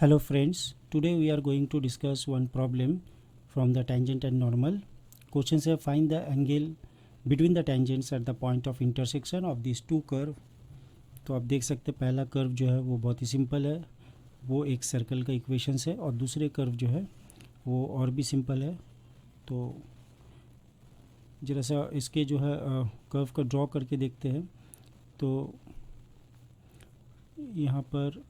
Hello friends, today we are going to discuss one problem from the tangent and normal. Question से find the angle between the tangents at the point of intersection of these two curve. तो आप देख सकते हैं पहला curve जो है वो बहुत ही सिंपल है, वो एक सर्कल का इक्वेशन है, और दूसरे कर्व जो है वो और भी सिंपल है। तो जरा सा इसके जो है कर्व को ड्रॉ करके देखते हैं। तो यहाँ पर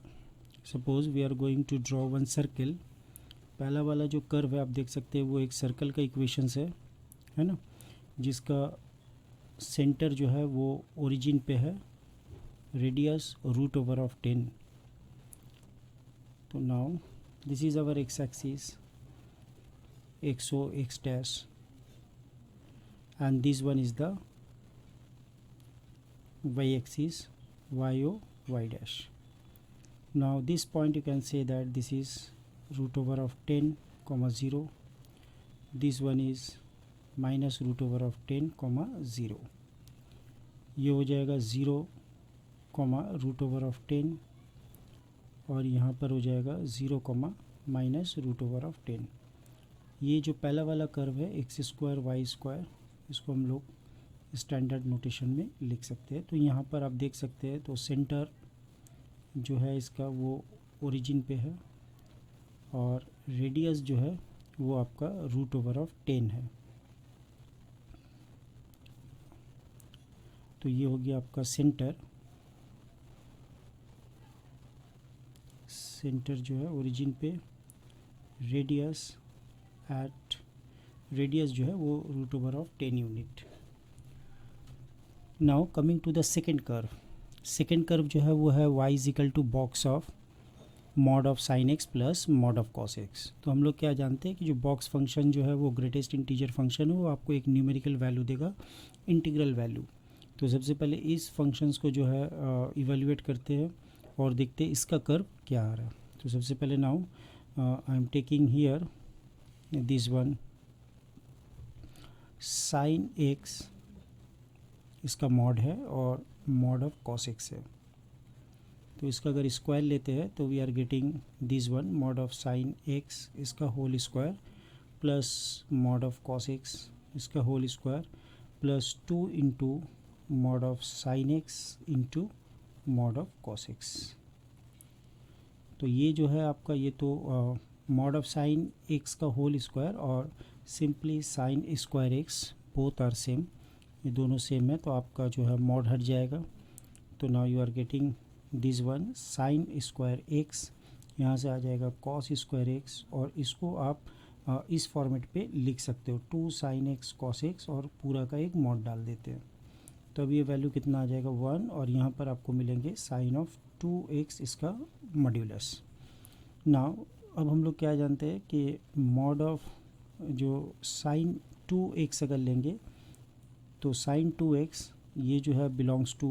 suppose we are going to draw one circle. पहला वाला जो कर्व है आप देख सकते हैं वो एक सर्कल का इक्वेशन है ना, जिसका सेंटर जो है वो ओरिजिन पे है, रेडियस रूट ओवर ऑफ 10। तो now this is our X axis, X O X dash, and this one is the Y axis, Y O Y dash. Now this point you can say that this is root over of 10 comma 0, this one is minus root over of 10 comma 0. ये हो जाएगा 0 comma root over of 10, और यहाँ पर हो जाएगा 0 comma minus root over of 10. ये जो पहला वाला कर्व है एक्स स्क्वायर वाई स्क्वायर, इसको हम लोग स्टैंडर्ड नोटेशन में लिख सकते हैं। तो यहाँ पर आप देख सकते हैं तो सेंटर जो है इसका वो ओरिजिन पे है, और रेडियस जो है वो आपका रूट ओवर ऑफ 10 है। तो ये हो गया आपका सेंटर जो है ओरिजिन पे, रेडियस जो है वो root over of 10 unit. Now coming to the second curve. Second curve जो है वो है y is equal to box of mod of sine X plus mod of cos x. तो हम लोग क्या जानते हैं कि जो बॉक्स फंक्शन जो है वो ग्रेटेस्ट इंटीजर फंक्शन है, वो आपको एक न्यूमेरिकल वैल्यू देगा, इंटीग्रल वैल्यू। तो सबसे पहले इस फंक्शंस को जो है इवेल्युएट करते हैं और देखते हैं इसका कर्व क्या आ रहा है। तो सबसे पहले now I am taking here this one sign x, इसका मॉड है, और मॉड ऑफ कॉस एक्स है। तो इसका अगर स्क्वायर लेते हैं तो we are getting this one mod of sine x, इसका whole square, plus mod of cos x, इसका whole square, plus 2 into mod of sine x into mod of cos x. तो ये जो है आपका ये तो मॉड ऑफ साइन एक्स का होल स्क्वायर और simply sine square x, both are same, ये दोनों सेम है, तो आपका जो है मॉड हट जाएगा। तो now you are getting this one sine square X, यहाँ से आ जाएगा कॉस स्क्वायर एक्स, और इसको आप इस फॉर्मेट पे लिख सकते हो 2 साइन एक्स कॉस एक्स, और पूरा का एक मॉड डाल देते हैं। तो अब ये वैल्यू कितना आ जाएगा 1, और यहाँ पर आपको मिलेंगे साइन ऑफ 2x इसका मॉड्यूलस। नाउ अब हम लोग क्या जानते हैं कि मॉड ऑफ जो साइन 2x अगर लेंगे तो साइन 2x ये जो है बिलोंग्स टू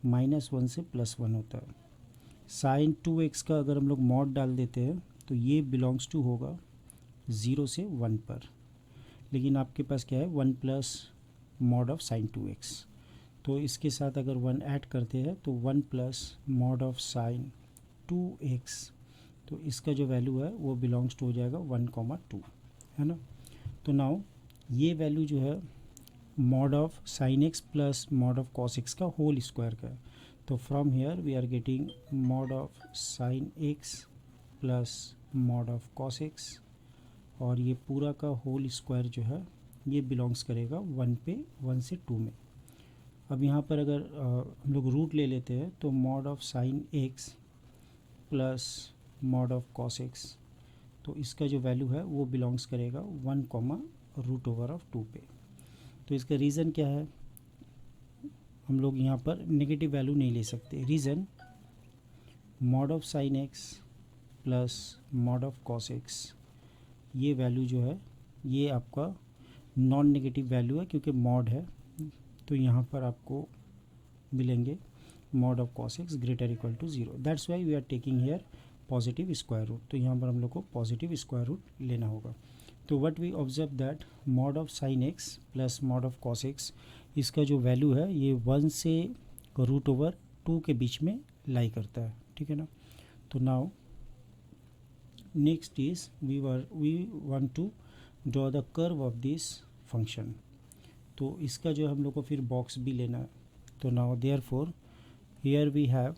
-1 से +1 होता है। साइन 2x का अगर हम लोग मॉड डाल देते हैं तो ये बिलोंग्स टू होगा 0 से 1 पर, लेकिन आपके पास क्या है 1 plus mod of sign 2x। तो इसके साथ अगर 1 ऐड करते हैं तो 1 plus mod of sign 2x, तो इसका जो वैल्यू है वो बिलोंग्स टू हो जाएगा 1,2, है ना। तो नाउ ये वैल्यू जो है mod of sine X plus mod of cos X का होल स्क्वायर का है। तो from here we are getting mod of sine X plus mod of cos X, और ये पूरा का होल स्क्वायर जो है ये बिलोंग्स करेगा 1 पे, 1 से 2 में। अब यहाँ पर अगर हम लोग रूट ले लेते हैं तो mod of sine X plus mod of cos x, तो इसका जो वैल्यू है वो बिलोंग्स करेगा 1 कॉमा रूट ओवर ऑफ 2 पे। तो इसका रीज़न क्या है, हम लोग यहाँ पर नेगेटिव वैल्यू नहीं ले सकते। Reason mod of sine X plus mod of cos x, ये वैल्यू जो है ये आपका नॉन नेगेटिव वैल्यू है, क्योंकि मॉड है। तो यहाँ पर आपको मिलेंगे mod of cos X greater equal to 0, that's why we are taking here positive square root. तो यहाँ पर हम लोग को पॉजिटिव स्क्वायर रूट लेना होगा। तो what we observe that mod of sine X plus mod of cos x, इसका जो वैल्यू है ये 1 से रूट ओवर 2 के बीच में लाई करता है, ठीक है ना। तो now next is we want to draw the curve of this function. तो इसका जो हम लोग को फिर बॉक्स भी लेना है। तो now therefore here we have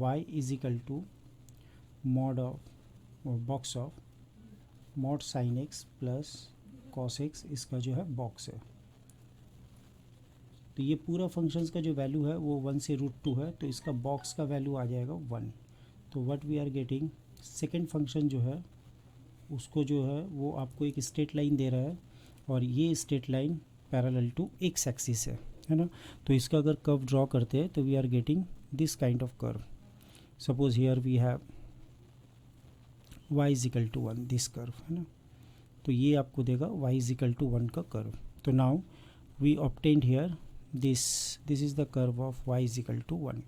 y is equal to mod of box of mod sine X plus cos x, इसका जो है बॉक्स है। तो ये पूरा फंक्शंस का जो वैल्यू है वो 1 से √2 है, तो इसका बॉक्स का वैल्यू आ जाएगा 1। तो what we are getting, second function जो है उसको जो है वो आपको एक स्ट्रेट लाइन दे रहा है और ये straight line parallel to X axis है ना। तो इसका अगर कर्व ड्रॉ करते हैं तो we are getting this kind of curve. Suppose here we have y is equal to 1, this curve है ना। तो ये आपको देगा y इज इक्वल टू 1 का कर्व। तो now we obtained here this is the curve of y is equal to 1।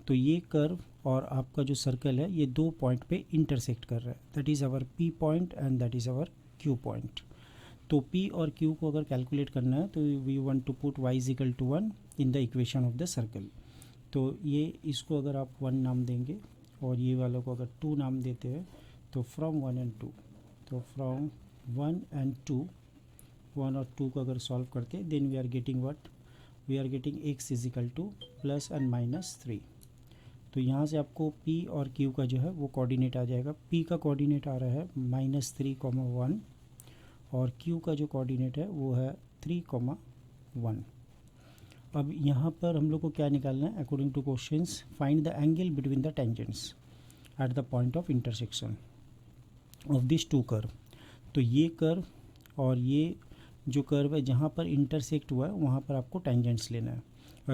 तो ये कर्व और आपका जो सर्कल है ये दो पॉइंट पे इंटरसेक्ट कर रहा है, that is our p point and that is our q point. तो p और q को अगर कैलकुलेट करना है तो we want to put y is equal to 1 in the equation of the circle. तो ये इसको अगर आप 1 नाम देंगे और ये वालों को अगर 2 नाम देते हैं तो फ्रॉम 1 एंड 2, तो फ्रॉम 1 एंड 2, 1 और 2 को अगर सॉल्व करते then we are getting what, we are getting x is equal to plus and minus 3। तो यहाँ से आपको p और q का जो है वो कोऑर्डिनेट आ जाएगा। p का कोऑर्डिनेट आ रहा है -3,1 और q का जो कोऑर्डिनेट है वो है 3,1। अब यहाँ पर हम लोग को क्या निकालना है, according to questions, find the angle between the tangents at the point of intersection of this two curve. तो ये कर्व और ये जो कर्व है जहाँ पर इंटरसेक्ट हुआ है वहाँ पर आपको टेंजेंट्स लेना है,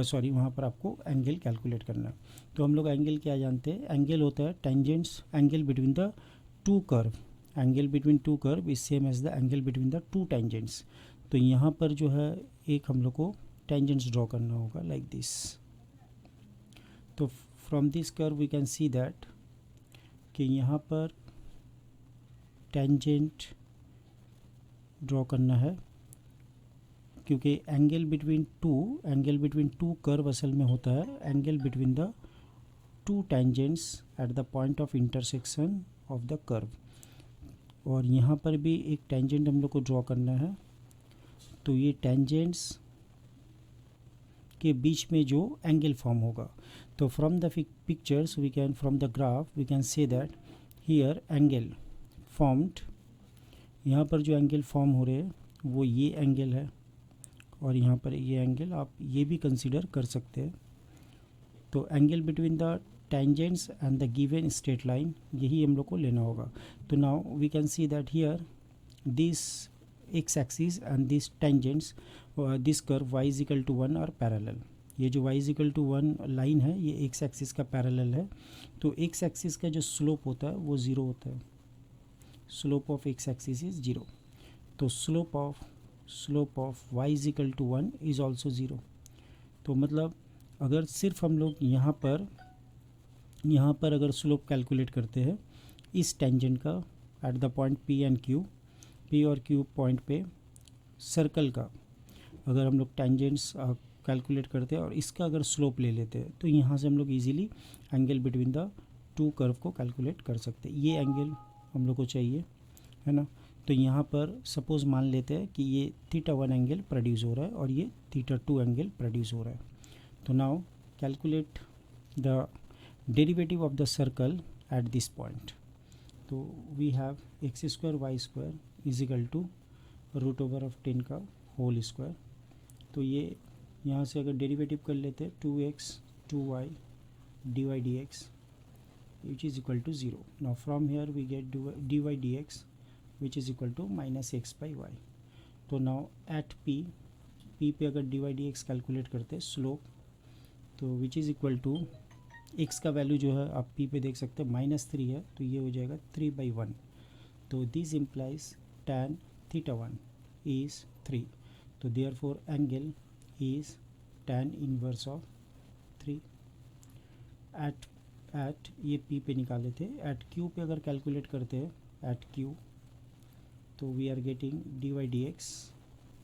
सॉरी वहाँ पर आपको एंगल कैलकुलेट करना है। तो हम लोग एंगल क्या जानते हैं, एंगल होता है tangents, angle between the two curve, angle between two curve is same as the angle between the two tangents. तो यहाँ पर जो है एक हम लोग को टेंजेंट्स ड्रॉ करना होगा लाइक दिस। तो from this curve we can see that कि यहाँ पर टेंजेंट ड्रॉ करना है, क्योंकि एंगल बिटवीन टू कर्व असल में होता है angle between the two tangents at the point of intersection of the curve. और यहाँ पर भी एक टेंजेंट हम लोग को ड्रॉ करना है। तो ये टेंजेंट्स के बीच में जो एंगल फॉर्म होगा, तो from the pictures we can, from the graph we can say that here angle formed, यहाँ पर जो एंगल फॉर्म हो रहे हैं वो ये एंगल है और यहाँ पर ये एंगल आप ये भी कंसीडर कर सकते हैं। तो angle between the tangents and the given straight line, यही हम लोग को लेना होगा। तो now we can see that here this x axis and this tangents, this curve y is equal to 1 are parallel. ये जो y is equal to 1 line है ये एक्स एक्सिस का पैरेलल है। तो एक्स एक्सिस का जो स्लोप होता है वो 0 होता है, slope of x axis is 0। तो slope of y is equal to 1 is also 0। तो मतलब अगर सिर्फ हम लोग यहाँ पर अगर स्लोप कैलकुलेट करते हैं इस टेंजेंट का eight the point p and q, p और q पॉइंट पे सर्कल का अगर हम लोग टेंजेंट्स कैलकुलेट करते हैं और इसका अगर स्लोप ले लेते हैं तो यहाँ से हम लोग easily angle between the two curve को कैलकुलेट कर सकते हैं। ये एंगल हम लोग को चाहिए है ना। तो यहाँ पर सपोज मान लेते हैं कि ये θ1 एंगल प्रोड्यूस हो रहा है और ये θ2 एंगल प्रोड्यूस हो रहा है। तो now calculate the derivative of the circle at this point. तो we have x² y² is equal to √10 का होल स्क्वायर। तो ये यहाँ से अगर डेरिवेटिव कर लेते हैं 2x 2y dy dx which is equal to 0. Now from here we get dy dx which is equal to minus x by y. तो now at p पे अगर dy dx कैलकुलेट करते हैं स्लोप, तो which is equal to x का value जो है आप p पे देख सकते हैं -3 है, तो ये हो जाएगा 3/1। तो दिस इम्प्लाइज tan θ1 इज़ 3। तो therefore angle is tan inverse of 3 at ये p पे निकाले थे। एट q पे अगर कैलकुलेट करते हैं एट q, तो we are getting dy dx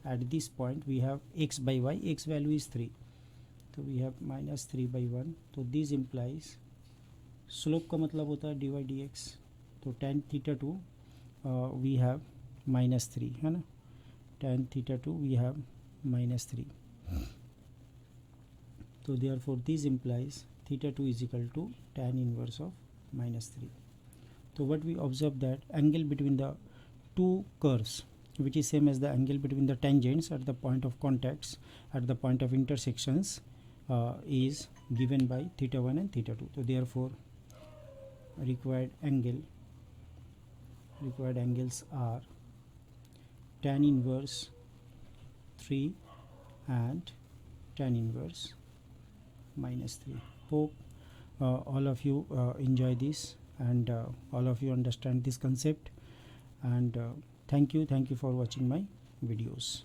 at this point we have x by y, x value is 3, तो वी हैव -3/1। तो दिस इम्प्लाइज स्लोप का मतलब होता है dy dx तो tan theta 2 we have -3 है ना, tan theta 2 we have -3. So therefore this implies theta 2 is equal to tan inverse of -3. So what we observe that angle between the two curves, which is same as the angle between the tangents at the point of contacts, at the point of intersections, is given by theta 1 and theta 2. So therefore required angles are tan inverse 3 and tan inverse -3. Hope all of you enjoy this, and all of you understand this concept, and thank you for watching my videos.